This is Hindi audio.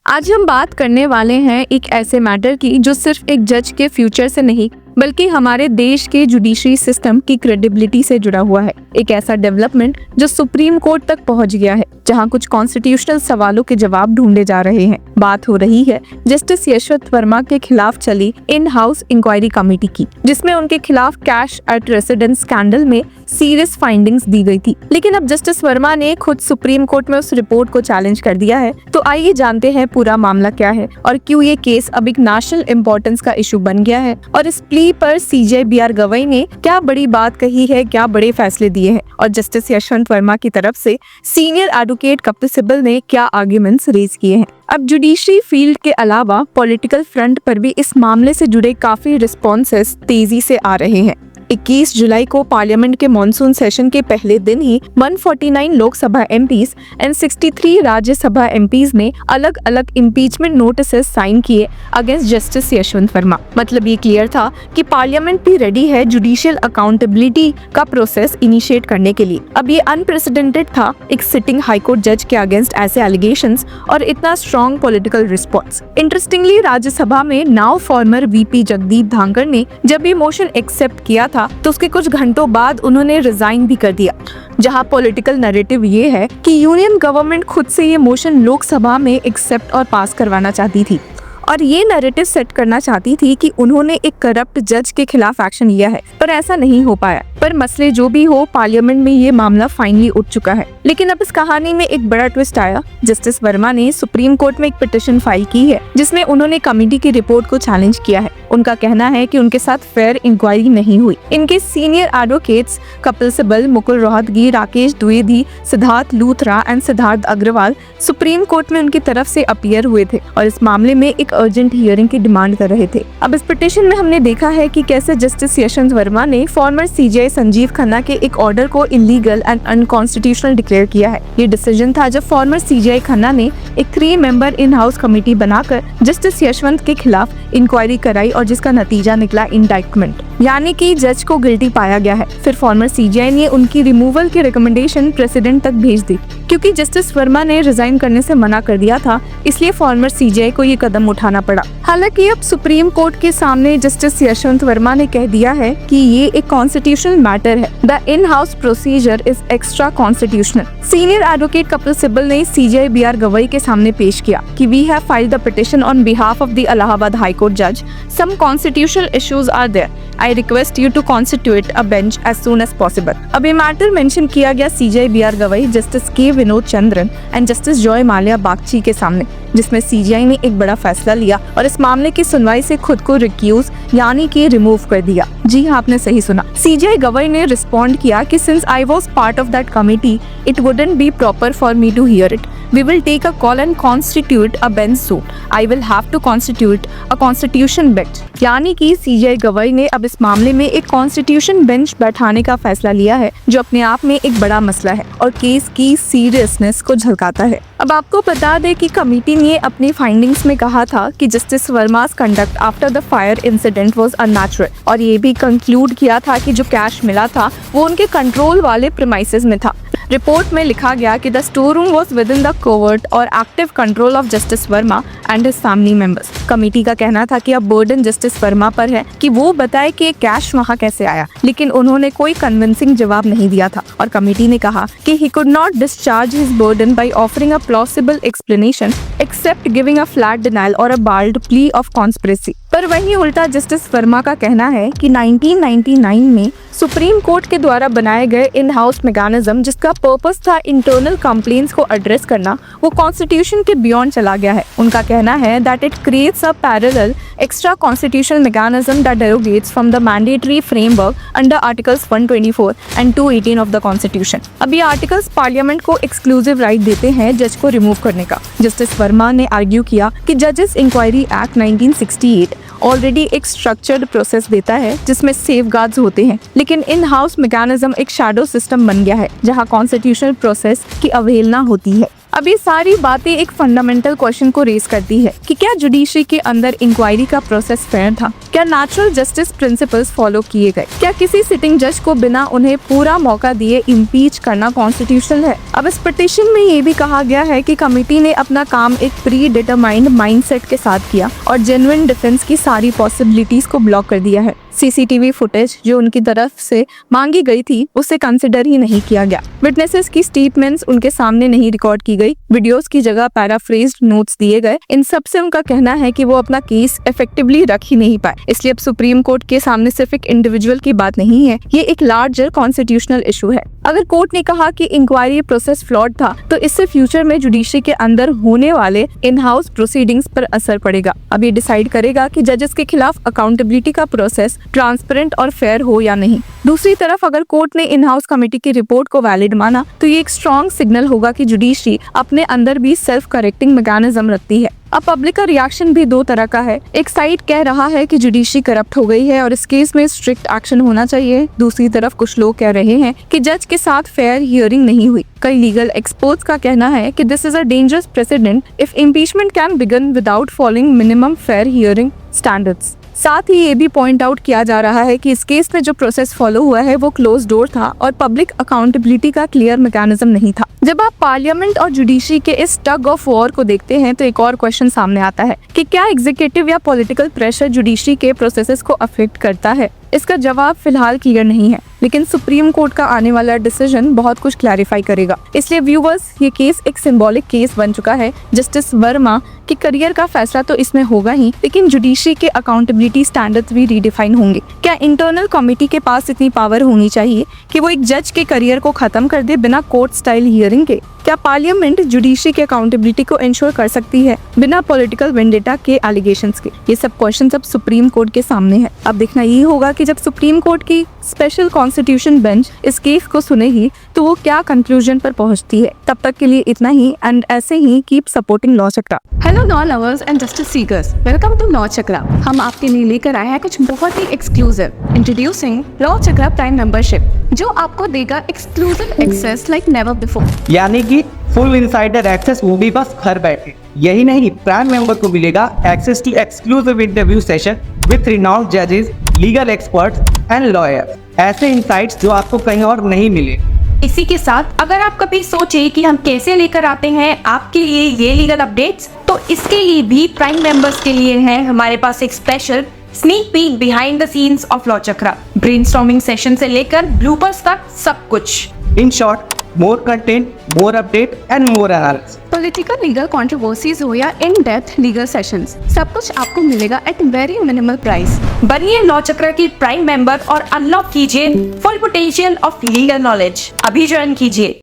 आज हम बात करने वाले हैं एक ऐसे मैटर की जो सिर्फ एक जज के फ्यूचर से नहीं बल्कि हमारे देश के जुडिशरी सिस्टम की क्रेडिबिलिटी से जुड़ा हुआ है। एक ऐसा डेवलपमेंट जो सुप्रीम कोर्ट तक पहुंच गया है, जहां कुछ कॉन्स्टिट्यूशनल सवालों के जवाब ढूंढे जा रहे हैं। बात हो रही है जस्टिस यशवंत वर्मा के खिलाफ चली इन हाउस इंक्वायरी कमेटी की, जिसमें उनके खिलाफ कैश एट रेसिडेंस स्कैंडल में सीरियस फाइंडिंग्स दी गई थी। लेकिन अब जस्टिस वर्मा ने खुद सुप्रीम कोर्ट में उस रिपोर्ट को चैलेंज कर दिया है। तो आइए जानते हैं पूरा मामला क्या है और क्यों ये केस अब एक नेशनल इम्पोर्टेंस का इशू बन गया है, और इस प्ली पर सीजे बी.आर. गवई ने क्या बड़ी बात कही है, क्या बड़े फैसले दिए हैं, और जस्टिस यशवंत वर्मा की तरफ से सीनियर एडवोकेट कपिल सिब्बल ने क्या आर्ग्यूमेंट्स रेज किए हैं। अब जुडिशरी फील्ड के अलावा पॉलिटिकल फ्रंट पर भी इस मामले से जुड़े काफी रिस्पॉन्सेस तेजी से आ रहे हैं। 21 जुलाई को पार्लियामेंट के मॉनसून सेशन के पहले दिन ही 149 Lok Sabha MPs and 63 Rajya Sabha MPs ने अलग अलग इम्पीचमेंट नोटिसेस साइन किए अगेंस्ट जस्टिस यशवंत वर्मा। मतलब ये क्लियर था कि पार्लियामेंट भी रेडी है जुडिशियल अकाउंटेबिलिटी का प्रोसेस इनिशिएट करने के लिए। अब ये अनप्रेसिडेंटेड था एक सिटिंग हाईकोर्ट जज के अगेंस्ट ऐसे एलिगेशंस और इतना strong political response. Interestingly Rajya Sabha में now former VP Jagdeep Dhankhar ने जब ये मोशन एक्सेप्ट किया तो उसके कुछ घंटों बाद उन्होंने रिजाइन भी कर दिया। जहां पॉलिटिकल नैरेटिव ये है कि यूनियन गवर्नमेंट खुद से ये मोशन लोकसभा में एक्सेप्ट और पास करवाना चाहती थी और ये नैरेटिव सेट करना चाहती थी कि उन्होंने एक करप्ट जज के खिलाफ एक्शन लिया है, पर ऐसा नहीं हो पाया। पर मसले जो भी हो, पार्लियामेंट में ये मामला फाइनली उठ चुका है। लेकिन अब इस कहानी में एक बड़ा ट्विस्ट आया। जस्टिस वर्मा ने सुप्रीम कोर्ट में एक पिटीशन फाइल की है जिसमें उन्होंने कमेटी की रिपोर्ट को चैलेंज किया है। उनका कहना है कि उनके साथ फेयर इंक्वायरी नहीं हुई। इनके senior advocates Kapil Sibal, Mukul Rohatgi, Rakesh Dwivedi, Siddharth Luthra and Siddharth Agarwal supreme court में उनकी तरफ से अपीयर हुए थे और इस मामले में एक अर्जेंट हियरिंग की डिमांड कर रहे थे। अब इस पिटीशन में हमने देखा है कि कैसे जस्टिस यशवंत वर्मा ने फॉर्मर सीजेआई संजीव खन्ना के एक ऑर्डर को इलीगल एंड अनकॉन्स्टिट्यूशनल डिक्लेयर किया है। ये डिसीजन था जब फॉर्मर सीजेआई खन्ना ने एक 3 मेंबर इन हाउस कमेटी बनाकर जस्टिस यशवंत के खिलाफ इंक्वायरी कराई और जिसका नतीजा निकला इंडाइटमेंट, यानी कि जज को गिल्टी पाया गया है। फिर फॉर्मर सीजेआई ने उनकी रिमूवल की रिकमेंडेशन प्रेसिडेंट तक भेज दी। क्योंकि जस्टिस वर्मा ने रिजाइन करने से मना कर दिया था, इसलिए फॉर्मर सीजेआई को ये कदम उठाना पड़ा। हालांकि अब सुप्रीम कोर्ट के सामने जस्टिस यशवंत वर्मा ने कह दिया है कि ये एक कॉन्स्टिट्यूशनल मैटर है। The in house procedure is extra constitutional. Senior advocate Kapil Sibal ने सीजेआई बी.आर. गवई के सामने पेश किया कि we have filed the petition on behalf of the Allahabad high court जज। Some constitutional issues are there. I request you to constitute a bench as soon as possible। अब ये मैटर मेंशन किया गया सीजेआई बी.आर. गवई, जस्टिस के Vinod Chandran and justice Joy Mallya Bagchi के सामने, जिसमें सीजेआई ने एक बड़ा फैसला लिया और इस मामले की सुनवाई से खुद को रिक्यूज यानी कि रिमूव कर दिया। जी हाँ, आपने सही सुना। सीजेआई गवई ने रिस्पॉन्ड किया कि since I was part of that committee it wouldn't be proper for me to hear it. We will take a call and constitute a bench soon. I will have to constitute a constitution bench। यानी कि सीजेआई गवई ने अब इस मामले में एक कॉन्स्टिट्यूशन बेंच बैठाने का फैसला लिया है, जो अपने आप में एक बड़ा मसला है और केस की सीरियसनेस को झलकाता है। अब आपको बता दें कि कमेटी ने अपनी फाइंडिंग्स में कहा था कि justice Verma's conduct after the fire incident was unnatural, और ये भी कंक्लूड किया था कि जो कैश मिला था वो उनके कंट्रोल वाले प्रीमाइसेस में था। रिपोर्ट में लिखा गया कि the store room was within the covert और active control of justice Verma and his family members. Committee का कहना था कि अब बर्डन जस्टिस वर्मा पर है कि वो बताए कि कैश वहां कैसे आया, लेकिन उन्होंने कोई कन्विंसिंग जवाब नहीं दिया था और कमेटी ने कहा कि he could not discharge his burden by offering a plausible explanation except giving a flat denial और a bald plea of conspiracy. पर वहीं उल्टा जस्टिस वर्मा का कहना है कि 1999 में सुप्रीम कोर्ट के द्वारा बनाए गए इन हाउस मैकेनिज्म, जिसका पर्पस था इंटरनल कंप्लेंट्स को एड्रेस करना, वो कॉन्स्टिट्यूशन के बियॉन्ड चला गया है। उनका कहना है that it creates a parallel extra constitutional mechanism that derogates from the mandatory framework under articles 124 and 218 of the constitution. अब ये आर्टिकल्स पार्लियामेंट को एक्सक्लूसिव राइट देते हैं जज को रिमूव करने का। जस्टिस वर्मा ने आर्ग्यू किया कि जजेस इंक्वायरी एक्ट 1968 ऑलरेडी एक स्ट्रक्चर्ड प्रोसेस देता है जिसमें सेफगार्ड्स होते हैं, लेकिन इन हाउस मैकेनिज्म एक शैडो सिस्टम बन गया है जहां कॉन्स्टिट्यूशनल प्रोसेस की अवहेलना होती है। अब ये सारी बातें एक फंडामेंटल क्वेश्चन को रेज करती है कि क्या जुडिशरी के अंदर इंक्वायरी का प्रोसेस फेयर था, क्या नेचुरल जस्टिस प्रिंसिपल्स फॉलो किए गए, क्या किसी सिटिंग जज को बिना उन्हें पूरा मौका दिए इम्पीच करना कॉन्स्टिट्यूशनल है। अब इस पिटीशन में ये भी कहा गया है कि कमिटी ने अपना काम एक प्री डिटरमाइंड माइंडसेट के साथ किया और जेन्युइन डिफेंस की सारी पॉसिबिलिटीज को ब्लॉक कर दिया है। सीसीटीवी फुटेज जो उनकी तरफ से मांगी गई थी उसे कंसिडर ही नहीं किया गया। विटनेसेस की स्टेटमेंट्स उनके सामने नहीं रिकॉर्ड की गई, वीडियोस की जगह पैराफ्रेज्ड नोट्स दिए गए। इन सब से उनका कहना है कि वो अपना केस इफेक्टिवली रख ही नहीं पाए। इसलिए अब सुप्रीम कोर्ट के सामने सिर्फ एक इंडिविजुअल की बात नहीं है, ये एक लार्जर कॉन्स्टिट्यूशनल इशू है। अगर कोर्ट ने कहा कि इंक्वायरी प्रोसेस फ्लॉड था तो इससे फ्यूचर में जुडिशरी के अंदर होने वाले इन हाउस प्रोसीडिंग्स पर असर पड़ेगा। अब ये डिसाइड करेगा कि जजेस के खिलाफ अकाउंटेबिलिटी का प्रोसेस ट्रांसपेरेंट और फेयर हो या नहीं। दूसरी तरफ अगर कोर्ट ने इन हाउस कमेटी की रिपोर्ट को वैलिड माना तो ये एक स्ट्रॉन्ग सिग्नल होगा कि जुडिशरी अपने अंदर भी सेल्फ करेक्टिंग मैकेनिज्म रखती है। अब पब्लिक का रिएक्शन भी दो तरह का है। एक साइड कह रहा है कि जुडिशरी करप्ट हो गई है और इस केस में स्ट्रिक्ट एक्शन होना चाहिए। दूसरी तरफ कुछ लोग कह रहे हैं कि जज के साथ फेयर हियरिंग नहीं हुई। कई लीगल एक्सपर्ट्स का कहना है कि this is a dangerous president if impeachment can begin without following minimum fair hearing standards. साथ ही ये भी पॉइंट आउट किया जा रहा है कि इस केस में जो प्रोसेस फॉलो हुआ है वो क्लोज डोर था और पब्लिक अकाउंटेबिलिटी का क्लियर मैकेनिज्म नहीं था। जब आप पार्लियामेंट और जुडिशरी के इस टग ऑफ वॉर को देखते हैं तो एक और क्वेश्चन सामने आता है कि क्या एग्जीक्यूटिव या पॉलिटिकल प्रेशर जुडिशरी के प्रोसेसेस को अफेक्ट करता है। इसका जवाब फिलहाल क्लियर नहीं है, लेकिन सुप्रीम कोर्ट का आने वाला डिसीजन बहुत कुछ क्लैरिफाई करेगा। इसलिए व्यूवर्स, ये केस एक सिंबॉलिक केस बन चुका है। जस्टिस वर्मा के करियर का फैसला तो इसमें होगा ही, लेकिन जुडिशरी के अकाउंटेबिलिटी स्टैंडर्ड्स भी रीडिफाइन होंगे। क्या इंटरनल कमेटी के पास इतनी पावर होनी चाहिए कि वो एक जज के करियर को खत्म कर दे बिना कोर्ट स्टाइल हियरिंग के? क्या पार्लियामेंट जुडिशरी के अकाउंटेबिलिटी को इंश्योर कर सकती है बिना पॉलिटिकल वेंडेटा के एलिगेशंस के? ये सब क्वेश्चन अब सुप्रीम कोर्ट के सामने है। अब देखना ये होगा कि जब सुप्रीम कोर्ट की स्पेशल कॉन्स्टिट्यूशन बेंच इस केस को सुनेगी तो वो क्या कंक्लूजन पर पहुंचती है। तब तक के लिए इतना ही, एंड ऐसे ही keep supporting law Chakra. Hello law lovers and justice seekers, welcome to law Chakra. हम आपके लिए लेकर आए हैं कुछ बहुत ही exclusive. Introducing law Chakra prime membership, जो आपको देगा exclusive access like never before. यानी कि फुल इनसाइडर एक्सेस, वो भी बस घर बैठे। यही नहीं, प्राइम मेंबर को मिलेगा access to exclusive interview session with renowned जजेस, लीगल एक्सपर्ट्स एंड लॉयर्स। ऐसे इनसाइट्स जो आपको कहीं और नहीं मिले। इसी के साथ अगर आप कभी सोचे कि हम कैसे लेकर आते हैं आपके लिए ये लीगल अपडेट्स, तो इसके लिए भी प्राइम मेंबर्स के लिए है हमारे पास एक special sneak peek behind the scenes of law chakra. Brainstorming session से लेकर ब्लूपर्स तक सब कुछ। In short, more content, more update and more analysis. Political legal controversies हो या इन डेप्थ लीगल सेशंस, सब कुछ आपको मिलेगा एट वेरी मिनिमल प्राइस। बनिए लॉ चक्र की प्राइम मेंबर और अनलॉक कीजिए full potential of legal knowledge. अभी ज्वाइन कीजिए।